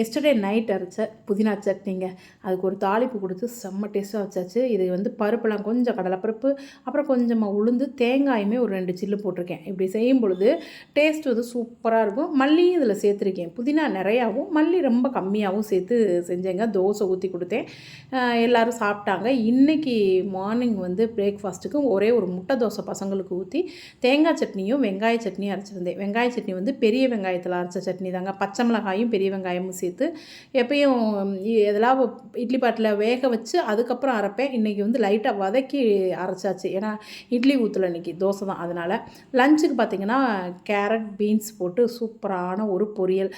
Yesterday night அரைச்ச புதினா சட்னிங்க. அதுக்கு ஒரு தாளிப்பு கொடுத்து செம்ம டேஸ்ட்டாக வச்சாச்சு. இது வந்து பருப்புலாம் கொஞ்சம் கடலைப்பருப்பு, அப்புறம் கொஞ்சமாக உளுந்து, தேங்காயுமே ஒரு 2 சில்லு போட்டிருக்கேன். இப்படி செய்யும் பொழுது டேஸ்ட் வந்து சூப்பராக இருக்கும். மல்லியும் இதில் சேர்த்துருக்கேன். புதினா நிறையாவும் மல்லி ரொம்ப கம்மியாகவும் சேர்த்து செஞ்சேங்க. தோசை ஊற்றி கொடுத்தேன். எல்லோரும் சாப்பிட்டாங்க. இன்றைக்கி மார்னிங் வந்து பிரேக்ஃபாஸ்ட்டுக்கு ஒரே ஒரு முட்டை தோசை பசங்களுக்கு ஊற்றி தேங்காய் சட்னியும் வெங்காய சட்னியும் அரைச்சிருந்தேன். வெங்காய சட்னி வந்து பெரிய வெங்காயத்தில் அரைச்ச சட்னி தாங்க. பச்சை மிளகாயும் பெரிய வெங்காயமும் சேர்த்து எப்பயும் எதெல்லாம் இட்லி பாட்டில் வேக வச்சு அதுக்கப்புறம் அரைப்பேன். இன்றைக்கி வந்து லைட்டாக வதக்கி அரைச்சாச்சு. ஏன்னா இட்லி ஊற்றல இன்றைக்கி தோசை தான். அதனால் லஞ்சுக்கு பார்த்திங்கன்னா கேரட் பீன்ஸ் போட்டு சூப்பரான ஒரு பொரியல்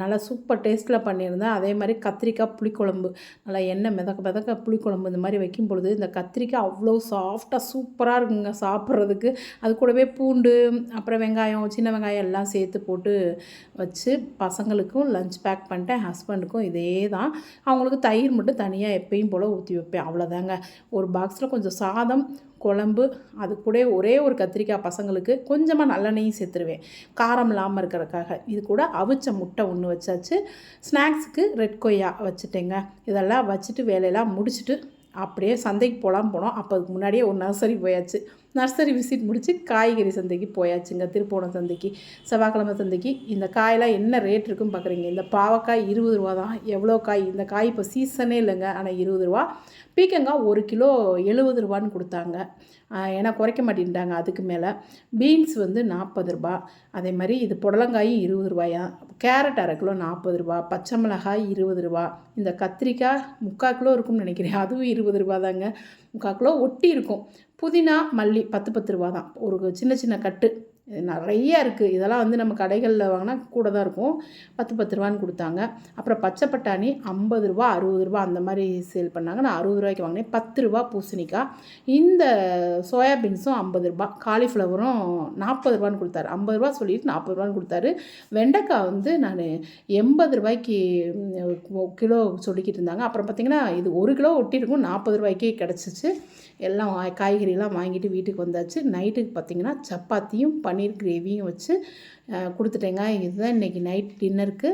நல்லா சூப்பர் டேஸ்ட்டில் பண்ணியிருந்தேன். அதே மாதிரி கத்திரிக்காய் புளிக்குழம்பு நல்லா எண்ணெய் மிதக்க புளிக்குழம்பு இந்த மாதிரி வைக்கும் பொழுது இந்த கத்திரிக்காய் அவ்வளோ சாஃப்டாக சூப்பராக இருக்குங்க சாப்பிட்றதுக்கு. அது கூடவே பூண்டு அப்புறம் வெங்காயம் சின்ன வெங்காயம் எல்லாம் சேர்த்து போட்டு வச்சு பசங்களுக்கும் லஞ்ச் பேக் பண்ணிட்டேன். ஹஸ்பண்டுக்கும் இதே தான். அவங்களுக்கு தயிர் மட்டும் தனியாக எப்பயும் போல் ஊற்றி வைப்பேன். அவ்வளோதாங்க. ஒரு பாக்ஸில் கொஞ்சம் சாதம் குழம்பு அது கூட ஒரே ஒரு கத்திரிக்காய் பசங்களுக்கு கொஞ்சமாக நல்லெண்ணெயும் சேர்த்துருவேன் காரம் இல்லாமல் இருக்கிறதுக்காக. இது கூட அவிச்ச முட்டை ஒன்று வச்சாச்சு. ஸ்நாக்ஸுக்கு ரெட் கொய்யா வச்சுட்டேங்க. இதெல்லாம் வச்சுட்டு வேலையெல்லாம் முடிச்சுட்டு அப்படியே சந்தைக்கு போனோம். அப்போ அதுக்கு முன்னாடியே ஒரு நர்சரி போயாச்சு. நர்சரி விசிட் முடித்து காய்கறி சந்தைக்கு போயாச்சுங்க. திருப்போணம் சந்தைக்கு, செவ்வாய்க்கிழமை சந்தைக்கு. இந்த காயெல்லாம் என்ன ரேட் இருக்குன்னு பார்க்குறீங்க? இந்த பாவக்காய் 20 ரூபா தான். எவ்வளோ காய்! இந்த காய் இப்போ சீசனே இல்லைங்க. ஆனால் 20 ரூபா. பீக்கங்காய் 1 கிலோ 70 ரூபான்னு கொடுத்தாங்க. ஏன்னா குறைக்க மாட்டேன்ட்டாங்க அதுக்கு மேலே. பீன்ஸ் வந்து 40 ரூபா. அதே மாதிரி இது புடலங்காயும் 20 ரூபாயா. கேரட் அரை கிலோ 40 ரூபா. பச்சை மிளகாய் 20 ரூபா. இந்த கத்திரிக்காய் 3/4 கிலோ இருக்கும்னு நினைக்கிறேன். அதுவும் 20 ரூபா தாங்க. 3/4 கிலோ ஒட்டி இருக்கும். புதினா மல்லி 10 ரூபா தான். ஒரு சின்ன சின்ன கட்டு நிறையா இருக்குது. இதெல்லாம் வந்து நம்ம கடைகளில் வாங்கினா கூட தான் இருக்கும். 10 ரூபான்னு கொடுத்தாங்க. அப்புறம் பச்சை பட்டாணி 50 ரூபா 60 ரூபா அந்த மாதிரி சேல் பண்ணாங்க. நான் 60 ரூபாய்க்கு வாங்கினேன். 10 ரூபா பூசணிக்காய். இந்த சோயாபீன்ஸும் 50 ரூபா. காலிஃப்ளவரும் 40 ரூபான்னு கொடுத்தாரு. 50 ரூபா சொல்லிட்டு 40 ரூபான்னு கொடுத்தாரு. வெண்டைக்காய் வந்து நான் 80 ரூபாய்க்கு கிலோ சொல்லிக்கிட்டு இருந்தாங்க. அப்புறம் பார்த்திங்கன்னா இது 1 கிலோ ஒட்டியிருக்கும். 40 ரூபாய்க்கே கிடச்சிச்சு. எல்லாம் காய்கறியெல்லாம் வாங்கிட்டு வீட்டுக்கு வந்தாச்சு. நைட்டுக்கு பார்த்திங்கன்னா சப்பாத்தியும் பன்னீர் கிரேவியும் வச்சு கொடுத்துட்டேங்க. இதுதான் இன்றைக்கி நைட் டின்னருக்கு.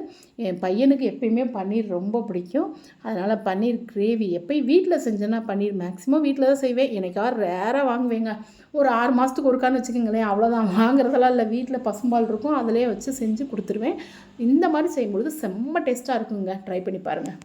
என் பையனுக்கு எப்பயுமே பன்னீர் ரொம்ப பிடிக்கும். அதனால் பன்னீர் கிரேவி எப்பயும் வீட்டில் செஞ்சேன்னா பன்னீர் மேக்ஸிமம் வீட்டில் தான் செய்வேன். எனக்காக ரேராக வாங்குவேங்க. ஒரு 6 மாதத்துக்கு ஒருக்கான்னு வச்சுக்கோங்களேன். அவ்வளோதான். வாங்குறதெல்லாம் இல்லை. வீட்டில் பசும்பால் இருக்கும். அதிலே வச்சு செஞ்சு கொடுத்துருவேன். இந்த மாதிரி செய்யும்பொழுது செம்ம டேஸ்ட்டாக இருக்குங்க. ட்ரை பண்ணி பாருங்கள்.